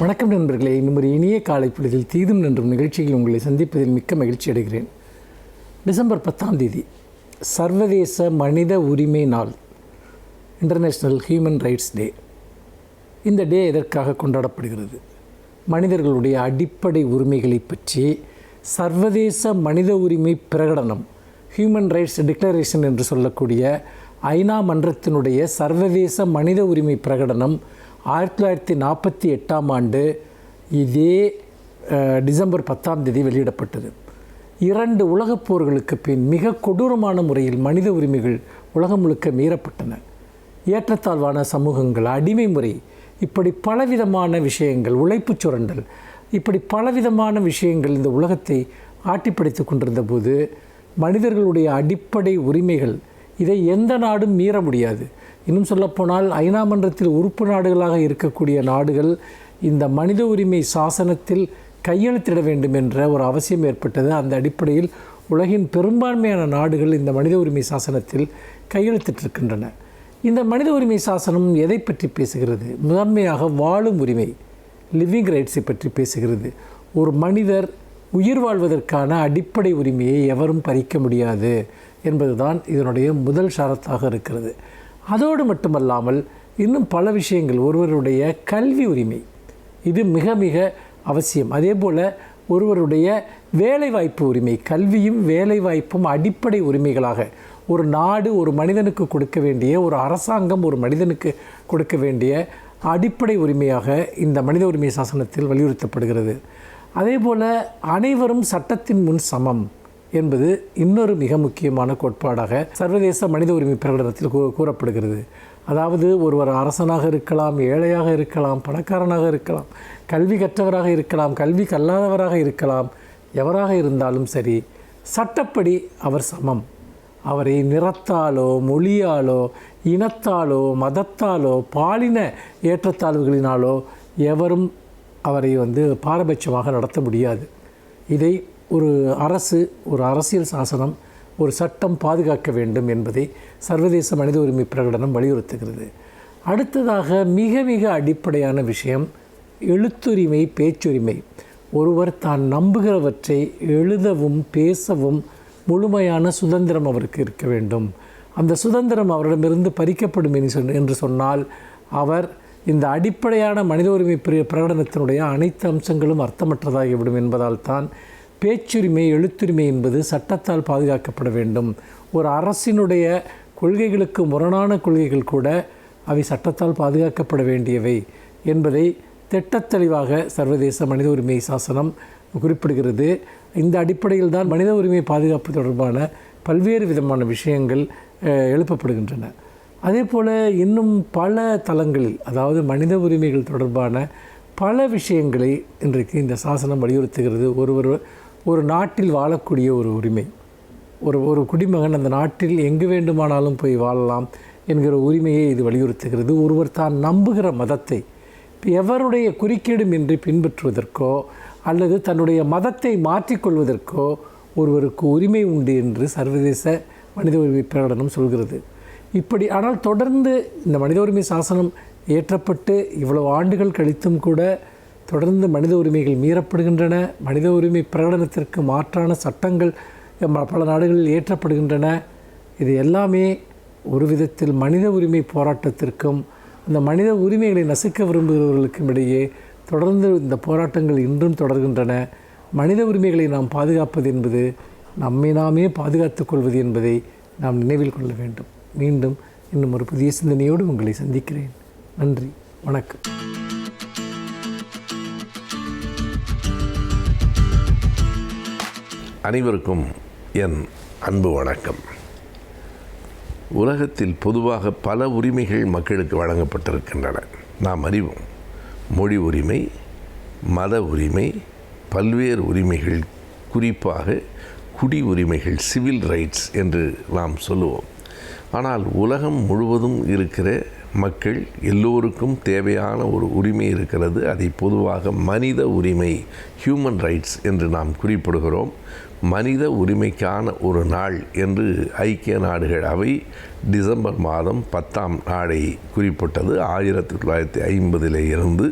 வணக்கம் நண்பர்களே. இன்னும் ஒரு இனிய காலை பொழுதில் தீதும் நன்றும் நிகழ்ச்சியில் உங்களை சந்திப்பதில் மிக்க மகிழ்ச்சி அடைகிறேன். டிசம்பர் 10 சர்வதேச மனித உரிமை நாள், இன்டர்நேஷ்னல் ஹியூமன் ரைட்ஸ் டே. இந்த டே எதற்காக கொண்டாடப்படுகிறது? மனிதர்களுடைய அடிப்படை உரிமைகளை பற்றி சர்வதேச மனித உரிமை பிரகடனம், ஹியூமன் ரைட்ஸ் டிக்ளரேஷன் என்று சொல்லக்கூடிய ஐநா மன்றத்தினுடைய சர்வதேச மனித உரிமை பிரகடனம் 1948 இதே டிசம்பர் 10 வெளியிடப்பட்டது. 2 உலகப் போர்களுக்கு பின் மிக கொடூரமான முறையில் மனித உரிமைகள் உலகம் முழுக்க மீறப்பட்டன. ஏற்றத்தாழ்வான சமூகங்கள், அடிமை முறை, இப்படி பலவிதமான விஷயங்கள், உழைப்புச் சுரண்டல், இப்படி பலவிதமான விஷயங்கள் இந்த உலகத்தை ஆட்டிப்படைத்து கொண்டிருந்த போது மனிதர்களுடைய அடிப்படை உரிமைகள், இதை எந்த நாடும் மீற முடியாது. இன்னும் சொல்லப்போனால் ஐநா மன்றத்தில் உறுப்பு நாடுகளாக இருக்கக்கூடிய நாடுகள் இந்த மனித உரிமை சாசனத்தில் கையெழுத்திட வேண்டும் என்ற ஒரு அவசியம் ஏற்பட்டது. அந்த அடிப்படையில் உலகின் பெரும்பான்மையான நாடுகள் இந்த மனித உரிமை சாசனத்தில் கையெழுத்திட்டிருக்கின்றன. இந்த மனித உரிமை சாசனம் எதை பற்றி பேசுகிறது? முதன்மையாக வாழும் உரிமை, லிவிங் ரைட்ஸை பற்றி பேசுகிறது. ஒரு மனிதர் உயிர் வாழ்வதற்கான அடிப்படை உரிமையை எவரும் பறிக்க முடியாது என்பதுதான் இதனுடைய முதல் ஷரத்தாக இருக்கிறது. அதோடு மட்டுமல்லாமல் இன்னும் பல விஷயங்கள், ஒருவருடைய கல்வி உரிமை, இது மிக மிக அவசியம். அதே போல் ஒருவருடைய வேலைவாய்ப்பு உரிமை, கல்வியும் வேலைவாய்ப்பும் அடிப்படை உரிமைகளாக ஒரு நாடு ஒரு மனிதனுக்கு கொடுக்க வேண்டிய, ஒரு அரசாங்கம் ஒரு மனிதனுக்கு கொடுக்க வேண்டிய அடிப்படை உரிமையாக இந்த மனித உரிமை சாசனத்தில் வலியுறுத்தப்படுகிறது. அதே போல் அனைவரும் சட்டத்தின் முன் சமம் என்பது இன்னொரு மிக முக்கியமான கோட்பாடாக சர்வதேச மனித உரிமை பிரகடனத்தில் கூறப்படுகிறது. அதாவது ஒருவர் அரசனாக இருக்கலாம், ஏழையாக இருக்கலாம், பணக்காரனாக இருக்கலாம், கல்வி கற்றவராக இருக்கலாம், கல்வி கல்லாதவராக இருக்கலாம், எவராக இருந்தாலும் சரி, சட்டப்படி அவர் சமம். அவரை நிறத்தாலோ, மொழியாலோ, இனத்தாலோ, மதத்தாலோ, பாலின ஏற்றத்தாழ்வுகளினாலோ எவரும் அவரை பாரபட்சமாக நடத்த முடியாது. இதை ஒரு அரசு, ஒரு அரசியல் சாசனம், ஒரு சட்டம் பாதுகாக்க வேண்டும் என்பதை சர்வதேச மனித உரிமை பிரகடனம் வலியுறுத்துகிறது. அடுத்ததாக மிக மிக அடிப்படையான விஷயம் எழுத்துரிமை, பேச்சுரிமை. ஒருவர் தான் நம்புகிறவற்றை எழுதவும் பேசவும் முழுமையான சுதந்திரம் அவருக்கு இருக்க வேண்டும். அந்த சுதந்திரம் அவரிடமிருந்து பறிக்கப்படும் என்று சொன்னால் அவர் இந்த அடிப்படையான மனித உரிமை பிரகடனத்தினுடைய அனைத்து அம்சங்களும் அர்த்தமற்றதாகிவிடும் என்பதால் தான் பேச்சுரிமை, எழுத்துரிமை என்பது சட்டத்தால் பாதுகாக்கப்பட வேண்டும். ஒரு அரசினுடைய கொள்கைகளுக்கு முரணான கொள்கைகள் கூட அவை சட்டத்தால் பாதுகாக்கப்பட வேண்டியவை என்பதை திட்டத்தெளிவாக சர்வதேச மனித உரிமை சாசனம் குறிப்பிடுகிறது. இந்த அடிப்படையில் தான் மனித உரிமை பாதுகாப்பு தொடர்பான பல்வேறு விதமான விஷயங்கள் எழுப்பப்படுகின்றன. அதே போல் இன்னும் பல தளங்களில், அதாவது மனித உரிமைகள் தொடர்பான பல விஷயங்களை இன்றைக்கு இந்த சாசனம் வலியுறுத்துகிறது. ஒரு நாட்டில் வாழக்கூடிய ஒரு உரிமை, ஒரு குடிமகன் அந்த நாட்டில் எங்கு வேண்டுமானாலும் போய் வாழலாம் என்கிற உரிமையை இது வலியுறுத்துகிறது. ஒருவர் தான் நம்புகிற மதத்தை எவருடைய குறுக்கீடும் இன்றி பின்பற்றுவதற்கோ அல்லது தன்னுடைய மதத்தை மாற்றிக்கொள்வதற்கோ ஒருவருக்கு உரிமை உண்டு என்று சர்வதேச மனித உரிமை பிரகடனம் சொல்கிறது. இப்படி ஆனால் தொடர்ந்து இந்த மனித உரிமை சாசனம் இயற்றப்பட்டு இவ்வளவு ஆண்டுகள் கழித்தும் கூட தொடர்ந்து மனித உரிமைகள் மீறப்படுகின்றன. மனித உரிமை பிரகடனத்திற்கு மாற்றான சட்டங்கள் பல நாடுகளில் இயற்றப்படுகின்றன. இது எல்லாமே ஒரு விதத்தில் மனித உரிமை போராட்டத்திற்கும் அந்த மனித உரிமைகளை நசுக்க விரும்புகிறவர்களுக்கும் இடையே தொடர்ந்து இந்த போராட்டங்கள் இன்றும் தொடர்கின்றன. மனித உரிமைகளை நாம் பாதுகாப்பது என்பது நம்மை நாமே பாதுகாத்துக் கொள்வது என்பதை நாம் நினைவில் கொள்ள வேண்டும். மீண்டும் இன்னும் ஒரு புதிய சிந்தனையோடு உங்களை சந்திக்கிறேன். நன்றி, வணக்கம். அனைவருக்கும் என் அன்பு வணக்கம். உலகத்தில் பொதுவாக பல உரிமைகள் மக்களுக்கு வழங்கப்பட்டிருக்கின்றன. நாம் அறிவோம். மொழி உரிமை, மத உரிமை, பல்வேறு உரிமைகள், குறிப்பாக குடி உரிமைகள், சிவில் ரைட்ஸ் என்று நாம் சொல்லுவோம். ஆனால் உலகம் முழுவதும் இருக்கிற மக்கள் எல்லோருக்கும் தேவையான ஒரு உரிமை இருக்கிறது. அதை பொதுவாக மனித உரிமை, ஹியூமன் ரைட்ஸ் என்று நாம் குறிப்பிடுகிறோம். மனித உரிமைக்கான ஒரு நாள் என்று ஐக்கிய நாடுகள் அவை டிசம்பர் மாதம் 10ஆம் நாளை குறிப்பிட்டது. 1950 இருந்து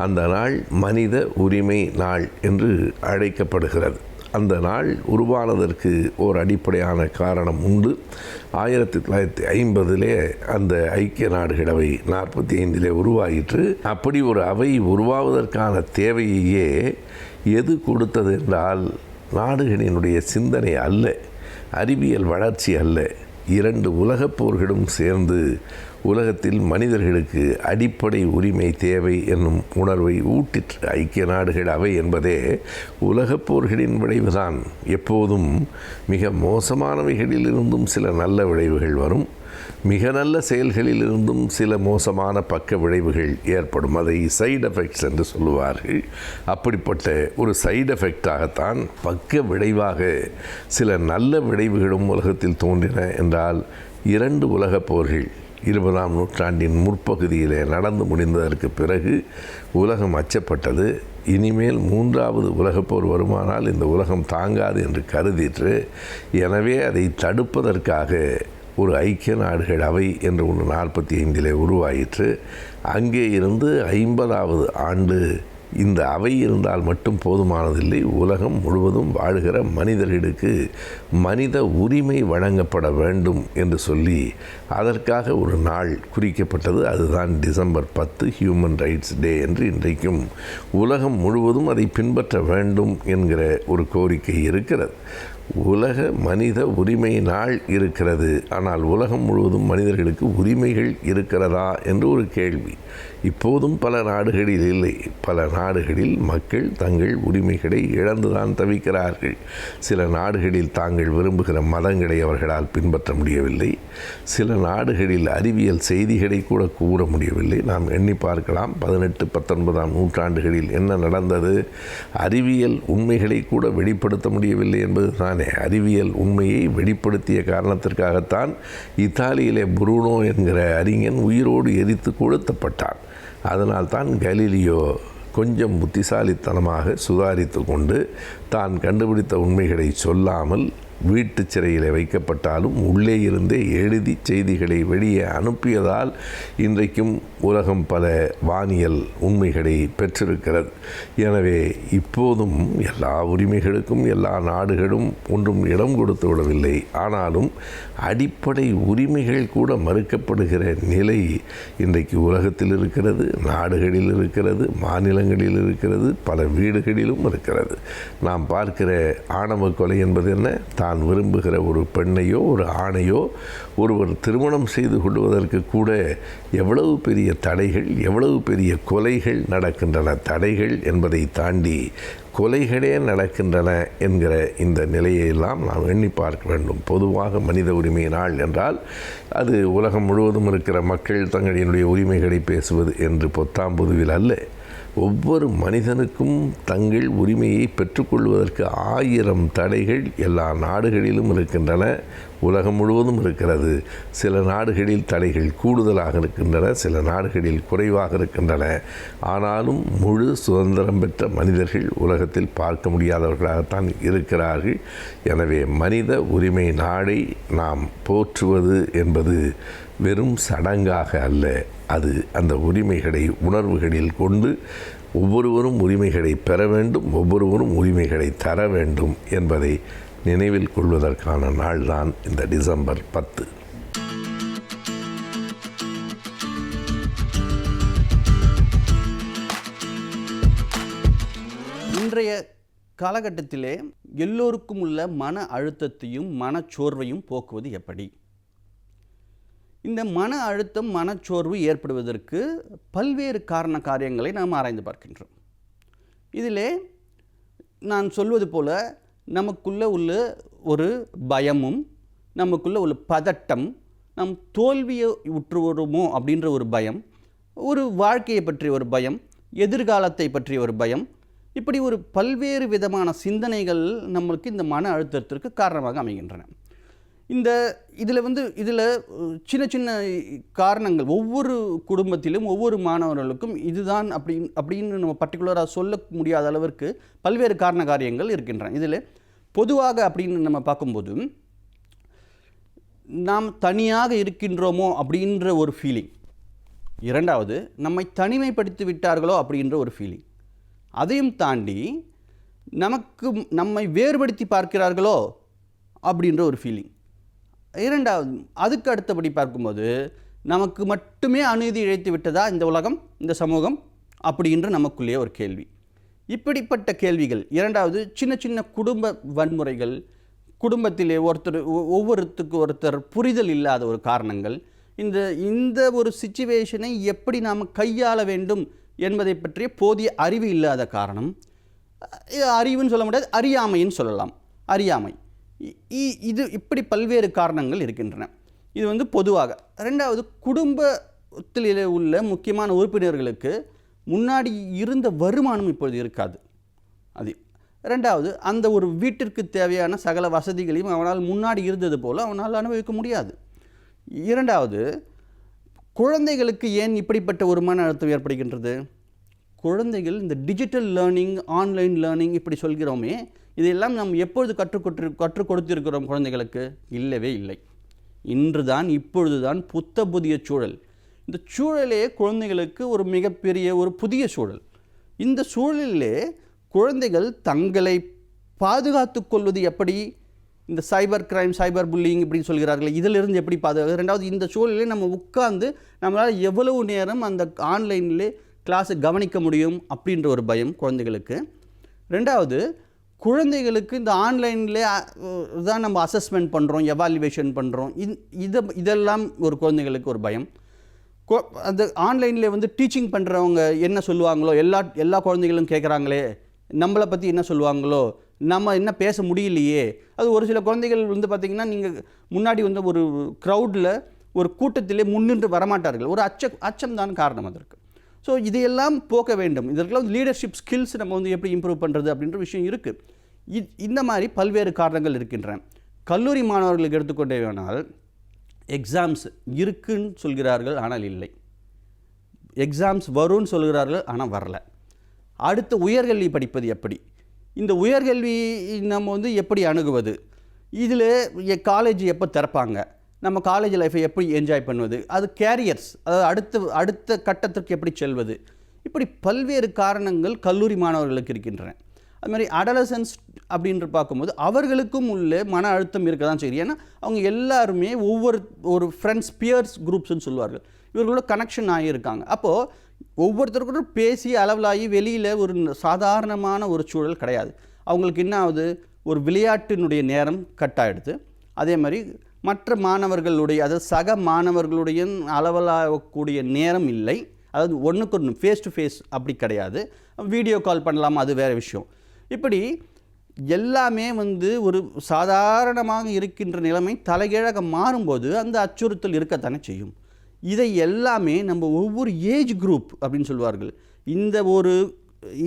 அந்த நாள் மனித உரிமை நாள் என்று அழைக்கப்படுகிறது. அந்த நாள் உருவானதற்கு ஒரு அடிப்படையான காரணம் உண்டு. 1950 அந்த ஐக்கிய நாடுகள் அவை 45 உருவாயிற்று. அப்படி ஒரு அவை உருவாவதற்கான தேவையையே எது கொடுத்தது என்றால், நாடுகளினுடைய சிந்தனை அல்ல, அறிவியல் வளர்ச்சி அல்ல, 2 உலகப் போர்களும் சேர்ந்து உலகத்தில் மனிதர்களுக்கு அடிப்படை உரிமை தேவை என்னும் உணர்வை ஊட்டிற்று. ஐக்கிய நாடுகள் அவை என்பதே உலகப் போர்களின் விளைவுதான். எப்போதும் மிக மோசமானவைகளிலிருந்தும் சில நல்ல விளைவுகள் வரும், மிக நல்ல செயல்களிலிருந்தும் சில மோசமான பக்க விளைவுகள் ஏற்படும். அதை சைடு எஃபெக்ட்ஸ் என்று சொல்லுவார்கள். அப்படிப்பட்ட ஒரு சைடு எஃபெக்டாகத்தான் பக்க விளைவாக சில நல்ல விளைவுகளும் உலகத்தில் தோன்றின என்றால், 2 உலகப் போர்கள் 20ஆம் நூற்றாண்டின் முற்பகுதியிலே நடந்து முடிந்ததற்கு பிறகு உலகம் அச்சப்பட்டது. இனிமேல் 3வது உலகப்போர் வருமானால் இந்த உலகம் தாங்காது என்று கருதிற்று. எனவே அதை தடுப்பதற்காக ஒரு ஐக்கிய நாடுகள் அவை என்று ஒன்று 45 உருவாயிற்று. அங்கே இருந்து 50வது ஆண்டு இந்த அவை இருந்தால் மட்டும் போதுமானதில்லை, உலகம் முழுவதும் வாழ்கிற மனிதர்களுக்கு மனித உரிமை வழங்கப்பட வேண்டும் என்று சொல்லி அதற்காக ஒரு நாள் குறிக்கப்பட்டது. அதுதான் டிசம்பர் 10 ஹியூமன் ரைட்ஸ் டே என்று இன்றைக்கும் உலகம் முழுவதும் அதை பின்பற்ற வேண்டும் என்கிற ஒரு கோரிக்கை இருக்கிறது. உலக மனித உரிமை நாள் இருக்கிறது. ஆனால் உலகம் முழுவதும் மனிதர்களுக்கு உரிமைகள் இருக்கிறதா என்று ஒரு கேள்வி இப்போதும் பல நாடுகளில் இல்லை. பல நாடுகளில் மக்கள் தங்கள் உரிமைகளை இழந்துதான் தவிக்கிறார்கள். சில நாடுகளில் தாங்கள் விரும்புகிற மதங்களை அவர்களால் பின்பற்ற முடியவில்லை. சில நாடுகளில் அறிவியல் செய்திகளை கூட கூற முடியவில்லை. நாம் எண்ணி பார்க்கலாம், 18, 19ஆம் நூற்றாண்டுகளில் என்ன நடந்தது. அறிவியல் உண்மைகளை கூட வெளிப்படுத்த முடியவில்லை என்பது தானே. அறிவியல் உண்மையை வெளிப்படுத்திய காரணத்திற்காகத்தான் இத்தாலியிலே புரூனோ என்கிற அறிஞன் உயிரோடு எரித்து கொளுத்தப்பட்டான். அதனால்தான் கலீலியோ கொஞ்சம் புத்திசாலித்தனமாக சுதாரித்து கொண்டு தான் கண்டுபிடித்த உண்மைகளை சொல்லாமல் வீட்டு சிறையில் வைக்கப்பட்டாலும் உள்ளே இருந்தே எழுதி செய்திகளை வெளியே அனுப்பியதால் இன்றைக்கும் உலகம் பல வானியல் உண்மைகளை பெற்றிருக்கிறது. எனவே இப்போதும் எல்லா உரிமைகளுக்கும் எல்லா நாடுகளும் ஒன்றும் இடம் கொடுத்து விடவில்லை. ஆனாலும் அடிப்படை உரிமைகள் கூட மறுக்கப்படுகிற நிலை இன்றைக்கு உலகத்தில் இருக்கிறது, நாடுகளில் இருக்கிறது, மாநிலங்களில் இருக்கிறது, பல வீடுகளிலும் இருக்கிறது. நாம் பார்க்கிற ஆணவ கொலை என்பது என்ன? தான் விரும்புகிற ஒரு பெண்ணையோ ஒரு ஆணையோ ஒருவர் திருமணம் செய்து கொள்வதற்கு கூட எவ்வளவு பெரிய தடைகள், எவ்வளவு பெரிய கொலைகள் நடக்கின்றன. தடைகள் என்பதை தாண்டி கொலைகளே நடக்கின்றன என்கிற இந்த நிலையெல்லாம் நாம் எண்ணி பார்க்க வேண்டும். பொதுவாக மனித உரிமை நாள் என்றால் அது உலகம் முழுவதும் இருக்கிற மக்கள் தங்களுடைய உரிமைகளை பேசுவது என்று பொத்தாம்புதுவில் அல்ல. ஒவ்வொரு மனிதனுக்கும் தங்கள் உரிமையை பெற்றுக்கொள்வதற்கு 1000 தடைகள் எல்லா நாடுகளிலும் இருக்கின்றன, உலகம் முழுவதும் இருக்கிறது. சில நாடுகளில் தடைகள் கூடுதலாக இருக்கின்றன, சில நாடுகளில் குறைவாக இருக்கின்றன. ஆனாலும் முழு சுதந்திரம் பெற்ற மனிதர்கள் உலகத்தில் பார்க்க முடியாதவர்களாகத்தான் இருக்கிறார்கள். எனவே மனித உரிமை நாளை நாம் போற்றுவது என்பது வெறும் சடங்காக அல்ல, அது அந்த உரிமைகளை உணர்வுகளில் கொண்டு ஒவ்வொருவரும் உரிமைகளை பெற வேண்டும், ஒவ்வொருவரும் உரிமைகளை தர வேண்டும் என்பதை நினைவில் கொள்வதற்கான நாள்தான் இந்த டிசம்பர் 10. இன்றைய காலகட்டத்திலே எல்லோருக்கும் உள்ள மன அழுத்தத்தையும் மனச்சோர்வையும் போக்குவது எப்படி? இந்த மன அழுத்தம் மனச்சோர்வு ஏற்படுவதற்கு பல்வேறு காரியங்களை நாம் ஆராய்ந்து பார்க்கின்றோம். இதிலே நான் சொல்வது போல நமக்குள்ளே உள்ள ஒரு பயமும், நமக்குள்ளே உள்ள பதட்டம், நம் தோல்வியை உற்று வருமோ அப்படின்ற ஒரு பயம், ஒரு வாழ்க்கையை பற்றிய ஒரு பயம், எதிர்காலத்தை பற்றிய ஒரு பயம், இப்படி ஒரு பல்வேறு விதமான சிந்தனைகள் நம்மளுக்கு இந்த மன அழுத்தத்திற்கு காரணமாக அமைகின்றன. இதில் சின்ன சின்ன காரணங்கள் ஒவ்வொரு குடும்பத்திலும் ஒவ்வொரு மாணவர்களுக்கும் இதுதான் அப்படின்னு நம்ம பர்டிகுலராக சொல்ல முடியாத அளவிற்கு பல்வேறு காரண காரியங்கள் இருக்கின்றன. இதில் பொதுவாக அப்படின்னு நம்ம பார்க்கும்போது நாம் தனியாக இருக்கின்றோமோ அப்படின்ற ஒரு ஃபீலிங், இரண்டாவது நம்மை தனிமைப்படுத்தி விட்டார்களோ அப்படின்ற ஒரு ஃபீலிங், அதையும் தாண்டி நம்மை வேறுபடுத்தி பார்க்கிறார்களோ அப்படின்ற ஒரு ஃபீலிங், இரண்டாவது அதுக்கு அடுத்தபடி பார்க்கும்போது நமக்கு மட்டுமே அநீதி இழைத்து விட்டதா இந்த உலகம், இந்த சமூகம் அப்படின்ற நமக்குள்ளேயே ஒரு கேள்வி. இப்படிப்பட்ட கேள்விகள், இரண்டாவது சின்ன சின்ன குடும்ப வன்முறைகள், குடும்பத்திலே ஒவ்வொருத்தருக்கு ஒருத்தர் புரிதல் இல்லாத ஒரு காரணங்கள், இந்த ஒரு சிச்சுவேஷனை எப்படி நாம் கையாள வேண்டும் என்பதை பற்றிய போதிய அறிவு இல்லாத காரணம், அறிவுன்னு சொல்ல முடியாது, அறியாமைன்னு சொல்லலாம், அறியாமை. இப்படி பல்வேறு காரணங்கள் இருக்கின்றன. இது பொதுவாக. ரெண்டாவது, குடும்பத்தில் உள்ள முக்கியமான உறுப்பினர்களுக்கு முன்னாடி இருந்த வருமானம் இப்பொழுது இருக்காது. அது ரெண்டாவது, அந்த ஒரு வீட்டிற்கு தேவையான சகல வசதிகளையும் அவனால் முன்னாடி இருந்தது போல் அவனால் அனுபவிக்க முடியாது. இரண்டாவது, குழந்தைகளுக்கு ஏன் இப்படிப்பட்ட ஒரு மன அழுத்தம் ஏற்படுகின்றது? குழந்தைகள் இந்த டிஜிட்டல் லேர்னிங், ஆன்லைன் லேர்னிங் இப்படி சொல்கிறோமே, இதையெல்லாம் நாம் எப்பொழுது கற்றுக் கொடுத்திருக்கிறோம் குழந்தைகளுக்கு? இல்லவே இல்லை. இப்பொழுதுதான் புதிய சூழல். இந்த சூழலே குழந்தைகளுக்கு ஒரு மிகப்பெரிய ஒரு புதிய சூழல். இந்த சூழலிலே குழந்தைகள் தங்களை பாதுகாத்து கொள்வது எப்படி? இந்த சைபர் கிரைம், சைபர் புல்லிங் இப்படின்னு சொல்கிறார்கள், இதிலிருந்து எப்படி பாதுகாக்க? ரெண்டாவது, இந்த சூழலில் நம்ம உட்கார்ந்து நம்மளால் எவ்வளவு நேரம் அந்த ஆன்லைனிலே கிளாஸை கவனிக்க முடியும் அப்படின்ற ஒரு பயம் குழந்தைகளுக்கு. ரெண்டாவது, குழந்தைகளுக்கு இந்த ஆன்லைனில் தான் நம்ம அசஸ்மெண்ட் பண்ணுறோம், எவாலுவேஷன் பண்ணுறோம், இதெல்லாம் ஒரு குழந்தைகளுக்கு ஒரு பயம். அந்த ஆன்லைனில் டீச்சிங் பண்ணுறவங்க என்ன சொல்லுவாங்களோ, எல்லா குழந்தைகளும் கேட்குறாங்களே, நம்மளை பற்றி என்ன சொல்லுவாங்களோ, நம்ம என்ன பேச முடியலையே. அது ஒரு சில குழந்தைகள் பார்த்திங்கன்னா, நீங்கள் முன்னாடி ஒரு க்ரௌடில், ஒரு கூட்டத்திலே முன்னின்று வரமாட்டார்கள். ஒரு அச்சம் தான் காரணம் அதற்கு. ஸோ இதையெல்லாம் போக்க வேண்டும். இதற்கெல்லாம் லீடர்ஷிப் ஸ்கில்ஸ் நம்ம எப்படி இம்ப்ரூவ் பண்ணுறது அப்படின்ற விஷயம் இருக்குது. இந்த மாதிரி பல்வேறு காரணங்கள் இருக்கின்றன. கல்லூரி மாணவர்களுக்கு எடுத்துக்கொண்டே வேணால், எக்ஸாம்ஸ் இருக்குன்னு சொல்கிறார்கள், ஆனால் இல்லை. எக்ஸாம்ஸ் வரும்னு சொல்கிறார்கள், ஆனால் வரல. அடுத்த உயர்கல்வி படிப்பது எப்படி? இந்த உயர்கல்வி நம்ம எப்படி அணுகுவது? இதில் காலேஜ் எப்போ திறப்பாங்க? நம்ம காலேஜ் லைஃப்பை எப்படி என்ஜாய் பண்ணுவது? அது கேரியர்ஸ், அதாவது அடுத்த கட்டத்திற்கு எப்படி செல்வது? இப்படி பல்வேறு காரணங்கள் கல்லூரி மாணவர்களுக்கு இருக்கின்றன. அது மாதிரி அடலசன்ஸ் அப்படின்ற பார்க்கும்போது அவர்களுக்கும் உள்ள மன அழுத்தம் இருக்க தான் செய்யும். ஏன்னா அவங்க எல்லாருமே ஒரு ஃப்ரெண்ட்ஸ், பியர்ஸ் குரூப்ஸ்ன்னு சொல்லுவார்கள், இவர்களோட கனெக்ஷன் ஆகியிருக்காங்க. அப்போது ஒவ்வொருத்தருக்கும் பேசி அளவலாகி வெளியில் ஒரு சாதாரணமான ஒரு சூழல் கிடையாது. அவங்களுக்கு என்ன ஆகுது? ஒரு விளையாட்டினுடைய நேரம் கட் ஆகிடுது. அதே மாதிரி மற்ற மாணவர்களுடைய, அதாவது சக மாணவர்களுடைய அளவலாகக்கூடிய நேரம் இல்லை. அதாவது ஒன்றுக்கு ஒன்று ஃபேஸ் டு ஃபேஸ் அப்படி கிடையாது. வீடியோ கால் பண்ணலாமா, அது வேறு விஷயம். இப்படி எல்லாமே ஒரு சாதாரணமாக இருக்கின்ற நிலைமை தலைகீழாக மாறும்போது அந்த அச்சுறுத்தல் இருக்கத்தானே செய்யும். இதை எல்லாமே நம்ம ஒவ்வொரு ஏஜ் குரூப் அப்படின்னு சொல்வார்கள்.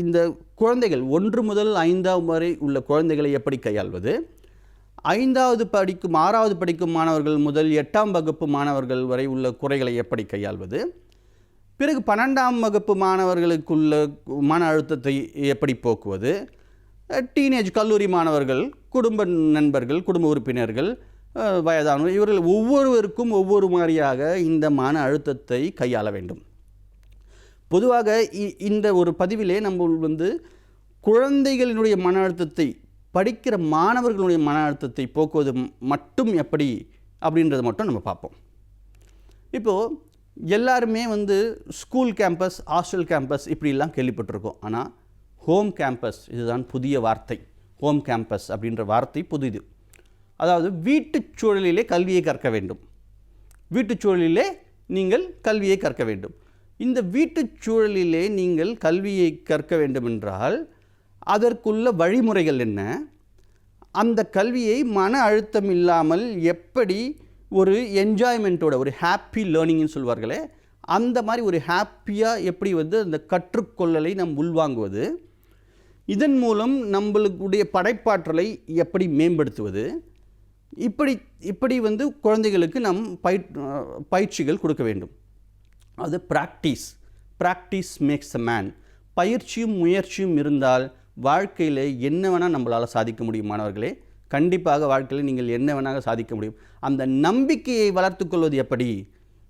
இந்த குழந்தைகள் 1 முதல் 5ஆம் வரை உள்ள குழந்தைகளை எப்படி கையாள்வது, 5வது படிக்கும் 6வது படிக்கும் மாணவர்கள் முதல் 8ஆம் வகுப்பு மாணவர்கள் வரை உள்ள குறைகளை எப்படி கையாள்வது, பிறகு 12ஆம் வகுப்பு மாணவர்களுக்குள்ள மன அழுத்தத்தை எப்படி போக்குவது, டீனேஜ் கல்லூரி மாணவர்கள், குடும்ப நண்பர்கள், குடும்ப உறுப்பினர்கள், வயதானவர், இவர்கள் ஒவ்வொருவருக்கும் ஒவ்வொரு மாதிரியாக இந்த மன அழுத்தத்தை கையாள வேண்டும். பொதுவாக இந்த ஒரு பதிவிலே நம்ம குழந்தைகளினுடைய மன அழுத்தத்தை, படிக்கிற மாணவர்களுடைய மன அழுத்தத்தை போக்குவது மட்டும் எப்படி அப்படின்றத மட்டும் நம்ம பார்ப்போம். இப்போது எல்லாருமே ஸ்கூல் கேம்பஸ், ஹாஸ்டல் கேம்பஸ் இப்படிலாம் கேள்விப்பட்டிருக்கோம். ஆனால் ஹோம் கேம்பஸ், இதுதான் புதிய வார்த்தை. ஹோம் கேம்பஸ் அப்படின்ற வார்த்தை புதிது. அதாவது வீட்டுச் சூழலிலே கல்வியை கற்க வேண்டும். வீட்டுச் சூழலிலே நீங்கள் கல்வியை கற்க வேண்டும். இந்த வீட்டுச் சூழலிலே நீங்கள் கல்வியை கற்க வேண்டும் என்றால் அதற்குள்ள வழிமுறைகள் என்ன? அந்த கல்வியை மன அழுத்தம் இல்லாமல் எப்படி ஒரு என்ஜாய்மெண்ட்டோட, ஒரு ஹாப்பி லேர்னிங்னு சொல்வார்களே, அந்த மாதிரி ஒரு ஹாப்பியாக எப்படி அந்த கற்றுக்கொள்ளலை நாம் உள்வாங்குவது, இதன் மூலம் நம்மளுடைய படைப்பாற்றலை எப்படி மேம்படுத்துவது, இப்படி வந்து குழந்தைகளுக்கு நாம் பயிற்சிகள் கொடுக்க வேண்டும். அது ப்ராக்டிஸ் மேக்ஸ் அ மேன். பயிற்சியும் முயற்சியும் இருந்தால் வாழ்க்கையில் என்ன வேணால் நம்மளால் சாதிக்க முடியும் மாணவர்களே. கண்டிப்பாக வாழ்க்கையில் நீங்கள் என்ன வேணால் சாதிக்க முடியும். அந்த நம்பிக்கையை வளர்த்துக்கொள்வது எப்படி?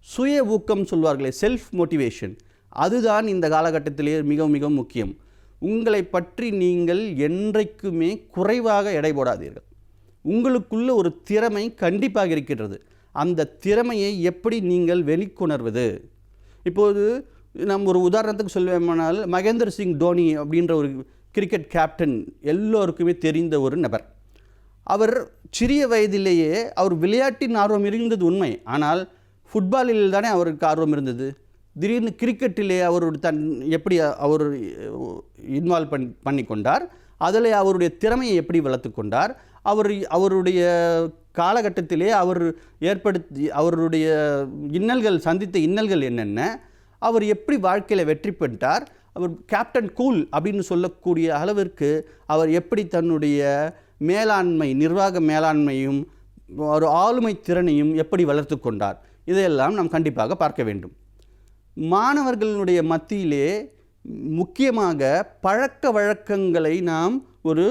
சுய ஊக்கம் சொல்வார்களே, செல்ஃப் மோட்டிவேஷன், அதுதான் இந்த காலகட்டத்திலே மிக மிக முக்கியம். உங்களை பற்றி நீங்கள் என்றைக்குமே குறைவாக எடை போடாதீர்கள். உங்களுக்குள்ள ஒரு திறமை கண்டிப்பாக இருக்கின்றது. அந்த திறமையை எப்படி நீங்கள் வெளிக்கொணர்வது? இப்போது நம்ம ஒரு உதாரணத்துக்கு சொல்வேமானால், மகேந்திர சிங் தோனி அப்படின்ற ஒரு கிரிக்கெட் கேப்டன் எல்லோருக்குமே தெரிந்த ஒரு நபர். அவர் சிறிய வயதிலேயே அவர் விளையாட்டின் ஆர்வம் இருந்தது உண்மை. ஆனால் ஃபுட்பாலில் தானே அவருக்கு ஆர்வம் இருந்தது. திடீர்னு கிரிக்கெட்டிலே அவர் எப்படி அவர் இன்வால்வ் பண்ணி கொண்டார், அதில் அவருடைய திறமையை எப்படி வளர்த்து கொண்டார், அவருடைய காலகட்டத்திலே அவர் அவருடைய சந்தித்த இன்னல்கள் என்னென்ன, அவர் எப்படி வாழ்க்கையில் வெற்றி பெற்றார், அவர் கேப்டன் கூல் அப்படின்னு சொல்லக்கூடிய அளவிற்கு அவர் எப்படி தன்னுடைய நிர்வாக மேலாண்மையும் ஒரு ஆளுமை திறனையும் எப்படி வளர்த்து கொண்டார், இதையெல்லாம் நாம் கண்டிப்பாக பார்க்க வேண்டும். மாணவர்களுடைய மத்தியிலே முக்கியமாக பழக்க வழக்கங்களை நாம் ஒரு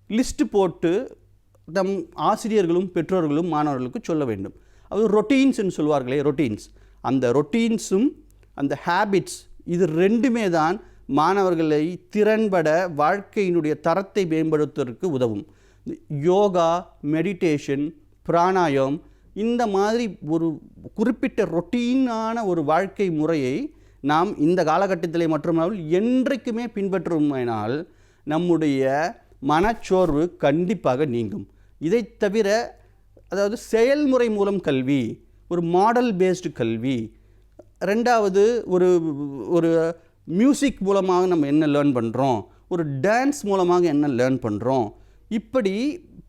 லிஸ்ட் போட்டு நம் ஆசிரியர்களும் பெற்றோர்களும் மாணவர்களுக்கு சொல்ல வேண்டும். அது ரொட்டீன்ஸ்ன்னு சொல்வார்களே, ரொட்டீன்ஸ். அந்த ரொட்டீன்ஸும் அந்த ஹேபிட்ஸ், இது ரெண்டுமே தான் மாணவர்களை திறன்பட வாழ்க்கையினுடைய தரத்தை மேம்படுத்துவதற்கு உதவும். யோகா, மெடிடேஷன், பிராணாயம், இந்த மாதிரி ஒரு குறிப்பிட்ட ரொட்டீனான ஒரு வாழ்க்கை முறையை நாம் இந்த காலகட்டத்திலே மட்டுமல்லாமல் என்றைக்குமே பின்பற்றுமானால் நம்முடைய மனச்சோர்வு கண்டிப்பாக நீங்கும். இதை தவிர, அதாவது செயல்முறை மூலம் கல்வி, ஒரு மாடல் பேஸ்டு கல்வி, ரெண்டாவது ஒரு மியூசிக் மூலமாக நம்ம என்ன லேர்ன் பண்ணுறோம், ஒரு டான்ஸ் மூலமாக என்ன லேர்ன் பண்ணுறோம், இப்படி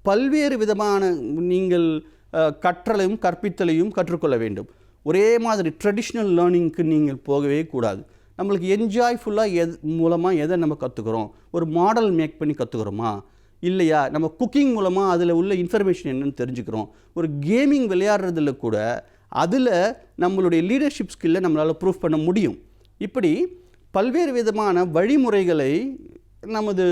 பல்வேறு விதமான நீங்கள் கற்றலையும் கற்பித்தலையும் கற்றுக்கொள்ள வேண்டும். ஒரே மாதிரி ட்ரெடிஷ்னல் லேர்னிங்க்கு நீங்கள் போகவே கூடாது. நம்மளுக்கு என்ஜாய்ஃபுல்லாக மூலமாக எதை நம்ம கற்றுக்குறோம், ஒரு மாடல் மேக் பண்ணி கற்றுக்குறோமா இல்லையா, நம்ம குக்கிங் மூலமாக அதில் உள்ள இன்ஃபர்மேஷன் என்னென்னு தெரிஞ்சுக்கிறோம், ஒரு கேமிங் விளையாடுறதுல கூட அதில் நம்மளுடைய லீடர்ஷிப் ஸ்கில்லை நம்மளால் ப்ரூஃப் பண்ண முடியும். இப்படி பல்வேறு விதமான வழிமுறைகளை நமது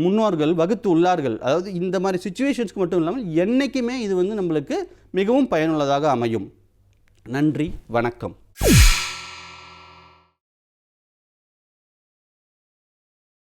முன்னோர்கள் வகுத்து உள்ளார்கள். அதாவது இந்த மாதிரி சிச்சுவேஷன்ஸ்க்கு மட்டும் இல்லாமல் என்றைக்குமே இது நம்மளுக்கு மிகவும் பயனுள்ளதாக அமையும். நன்றி, வணக்கம்.